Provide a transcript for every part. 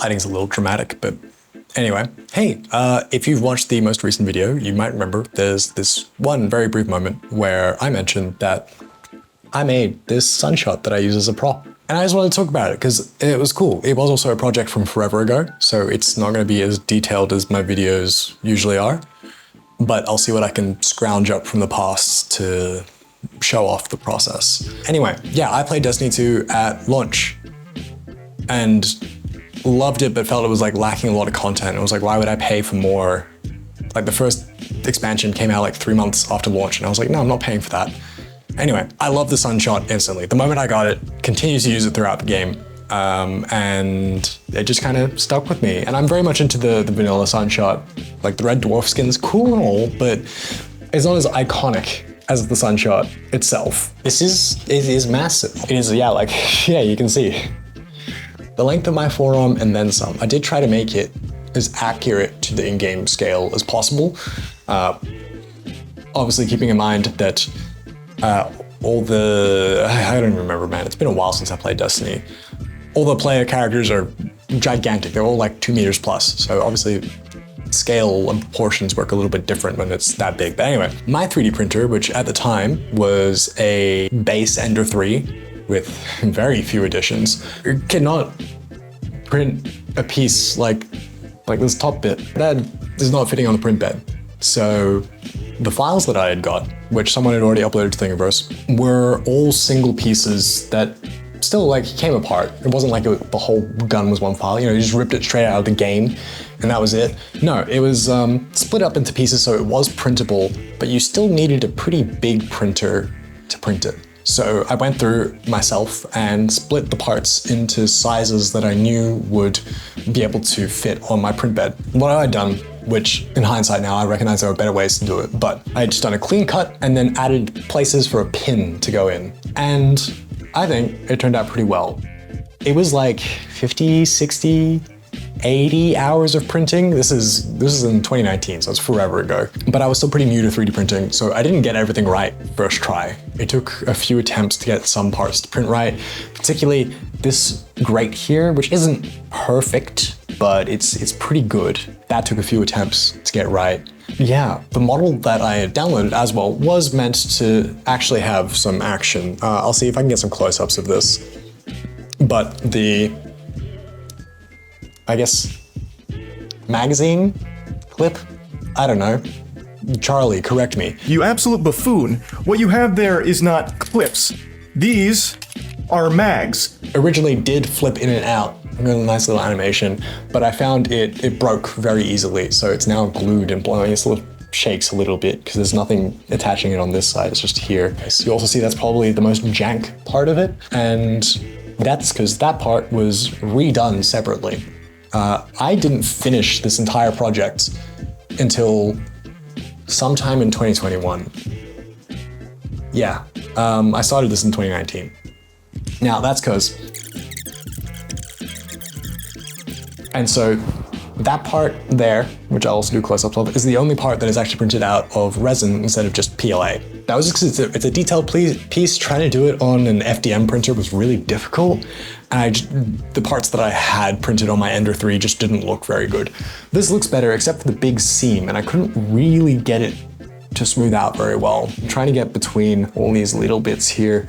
Lighting's a little dramatic, but anyway. Hey, if you've watched the most recent video, you might remember there's this one very brief moment where I mentioned that I made this sunshot that I use as a prop. And I just wanted to talk about it because it was cool. It was also a project from forever ago, so it's not going to be as detailed as my videos usually are, but I'll see what I can scrounge up from the past to show off the process. Anyway, yeah, I played Destiny 2 at launch and loved it, but felt it was like lacking a lot of content. It was like, why would I pay for more? Like the first expansion came out like 3 months after launch, and I was like, no, I'm not paying for that. Anyway, I love the sunshot instantly. The moment I got it, continued to use it throughout the game, and it just kind of stuck with me. And I'm very much into the vanilla sunshot. Like the red dwarf skin's cool and all, but it's not as iconic as the sunshot itself. It is massive. It is, yeah, like, yeah, you can see. The length of my forearm and then some. I did try to make it as accurate to the in-game scale as possible. Obviously keeping in mind that I don't even remember, man. It's been a while since I played Destiny. All the player characters are gigantic. They're all like 2 meters plus. So obviously scale and proportions work a little bit different when it's that big. But anyway, my 3D printer, which at the time was a base Ender 3 with very few additions, it cannot print a piece like this top bit. That is not fitting on the print bed. So the files that I had got, which someone had already uploaded to Thingiverse, were all single pieces that still like came apart. It wasn't like the whole gun was one file, you know, you just ripped it straight out of the game and that was it. No, it was split up into pieces so it was printable, but you still needed a pretty big printer to print it. So I went through myself and split the parts into sizes that I knew would be able to fit on my print bed. What I had done, which in hindsight now I recognize there were better ways to do it, but I had just done a clean cut and then added places for a pin to go in. And I think it turned out pretty well. It was like 50, 60, 80 hours of printing. This is in 2019, so it's forever ago. But I was still pretty new to 3D printing, so I didn't get everything right first try. It took a few attempts to get some parts to print right, particularly this grate here, which isn't perfect, but it's pretty good. That took a few attempts to get right. Yeah, the model that I had downloaded as well was meant to actually have some action. I'll see if I can get some close-ups of this. But the, I guess, magazine clip? I don't know. Charlie, correct me. You absolute buffoon. What you have there is not clips. These are mags. Originally did flip in and out. I got a nice little animation, but I found it broke very easily, so it's now glued and blowing. It sort of shakes a little bit because there's nothing attaching it on this side, it's just here. So you also see that's probably the most jank part of it, and that's because that part was redone separately. I didn't finish this entire project until sometime in 2021. Yeah, I started this in 2019. Now that's because, and so that part there, which I'll also do close-ups of, is the only part that is actually printed out of resin instead of just PLA. That was just because it's a detailed piece. Trying to do it on an FDM printer was really difficult, and the parts that I had printed on my Ender 3 just didn't look very good. This looks better except for the big seam, and I couldn't really get it to smooth out very well. I'm trying to get between all these little bits here.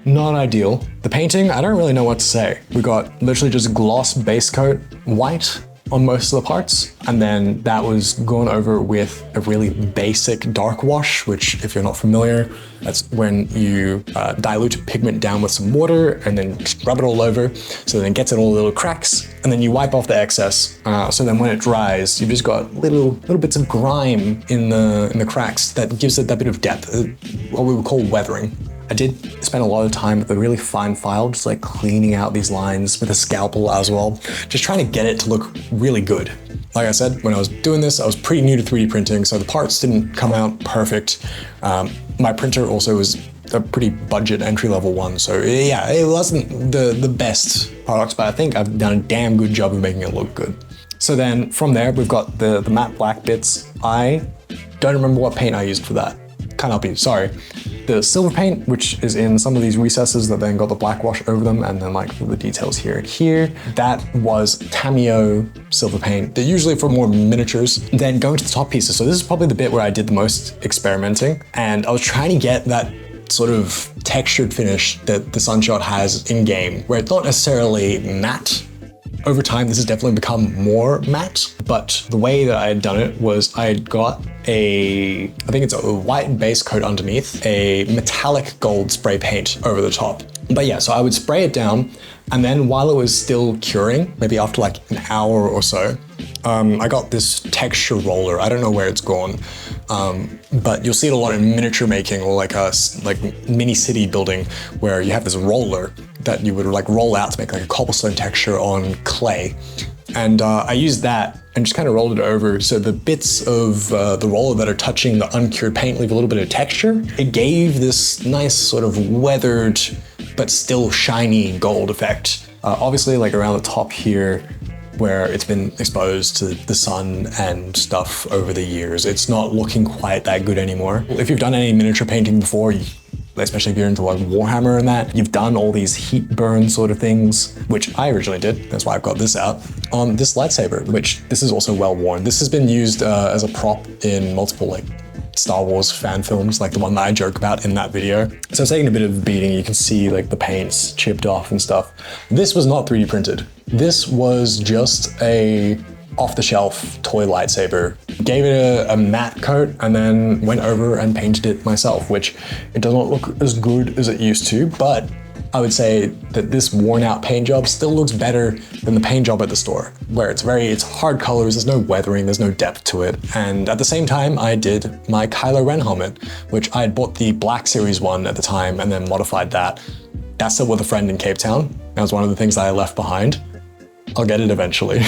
Not ideal. The painting, I don't really know what to say. We got literally just gloss base coat, white on most of the parts, and then that was gone over with a really basic dark wash, which if you're not familiar, that's when you dilute pigment down with some water and then just rub it all over, so then it gets in all the little cracks, and then you wipe off the excess, so then when it dries, you've just got little bits of grime in the cracks that gives it that bit of depth, what we would call weathering. I did spend a lot of time with a really fine file, just like cleaning out these lines with a scalpel as well, just trying to get it to look really good. Like I said, when I was doing this, I was pretty new to 3D printing, so the parts didn't come out perfect. My printer also was a pretty budget entry-level one, so yeah, it wasn't the best products, but I think I've done a damn good job of making it look good. So then from there, we've got the matte black bits. I don't remember what paint I used for that. Can't help you, sorry. the silver paint, which is in some of these recesses that then got the black wash over them, and then like the details here and here. That was Tamiyo silver paint. They're usually for more miniatures. Then going to the top pieces. So this is probably the bit where I did the most experimenting, and I was trying to get that sort of textured finish that the Sunshot has in game, where it's not necessarily matte. Over time, this has definitely become more matte, but the way that I had done it was I had got I think it's a white base coat underneath, a metallic gold spray paint over the top. But yeah, so I would spray it down, and then while it was still curing, maybe after like an hour or so, I got this texture roller. I don't know where it's gone, but you'll see it a lot in miniature making or like mini city building, where you have this roller that you would like roll out to make like a cobblestone texture on clay. And I used that and just kind of rolled it over, so the bits of the roller that are touching the uncured paint leave a little bit of texture. It gave this nice sort of weathered but still shiny gold effect. Obviously, like around the top here, where it's been exposed to the sun and stuff over the years, it's not looking quite that good anymore. If you've done any miniature painting before, especially if you're into like Warhammer and that, you've done all these heat burn sort of things, which I originally did. That's why I've got this out. On this lightsaber, which this is also well worn. This has been used as a prop in multiple like Star Wars fan films, like the one that I joke about in that video. So it's taking a bit of a beating. You can see like the paint's chipped off and stuff. This was not 3D printed. This was just a off-the-shelf toy lightsaber. Gave it a matte coat and then went over and painted it myself, which it does not look as good as it used to, but I would say that this worn out paint job still looks better than the paint job at the store, where it's hard colors, there's no weathering, there's no depth to it. And at the same time, I did my Kylo Ren helmet, which I had bought the Black Series one at the time and then modified that. That's still with a friend in Cape Town. That was one of the things that I left behind. I'll get it eventually.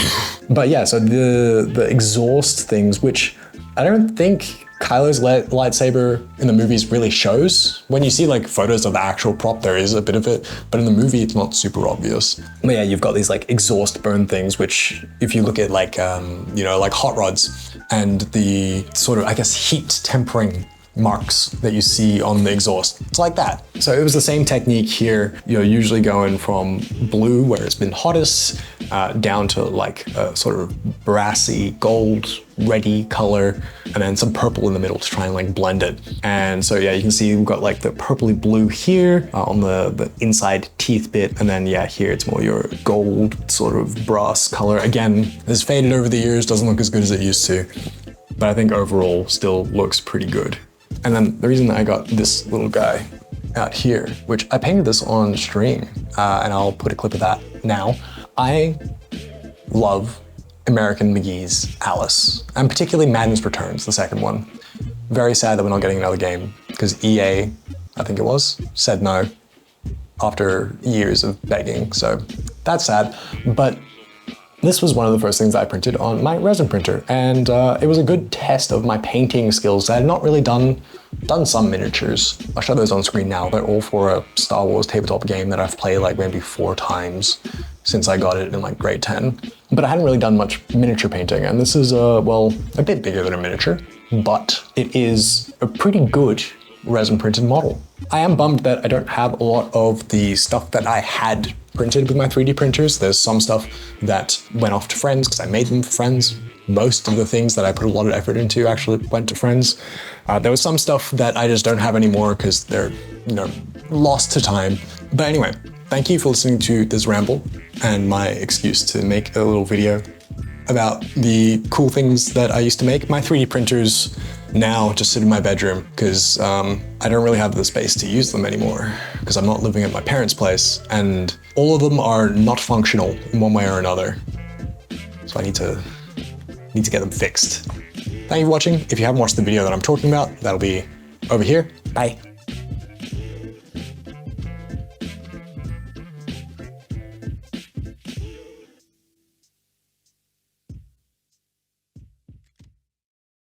But yeah, so the exhaust things, which I don't think Kylo's lightsaber in the movies really shows. When you see like photos of the actual prop, there is a bit of it, but in the movie, it's not super obvious. But yeah, you've got these like exhaust burn things, which if you look at like, like hot rods and the sort of, I guess, heat tempering marks that you see on the exhaust. It's like that. So it was the same technique here, usually going from blue, where it's been hottest, down to like a sort of brassy gold, reddy color, and then some purple in the middle to try and like blend it. And so yeah, you can see we've got like the purpley blue here on the inside teeth bit, and then yeah, here it's more your gold sort of brass color. Again, it's faded over the years, doesn't look as good as it used to, but I think overall still looks pretty good. And then the reason that I got this little guy out here, which I painted this on stream, and I'll put a clip of that now. I love American McGee's Alice, and particularly Madden's Returns, the second one. Very sad that we're not getting another game, because EA, I think it was, said no after years of begging, so that's sad. But this was one of the first things I printed on my resin printer, and it was a good test of my painting skills. I had not really done some miniatures. I'll show those on screen now. They're all for a Star Wars tabletop game that I've played like maybe 4 times since I got it in like grade 10. But I hadn't really done much miniature painting, and this is, well, a bit bigger than a miniature, but it is a pretty good resin printed model. I am bummed that I don't have a lot of the stuff that I had printed with my 3D printers. There's some stuff that went off to friends because I made them for friends. Most of the things that I put a lot of effort into actually went to friends. There was some stuff that I just don't have anymore because they're, lost to time. But anyway, thank you for listening to this ramble and my excuse to make a little video about the cool things that I used to make. My 3D printers now just sit in my bedroom because I don't really have the space to use them anymore because I'm not living at my parents' place, and all of them are not functional in one way or another. So I need to get them fixed. Thank you for watching. If you haven't watched the video that I'm talking about, that'll be over here. Bye.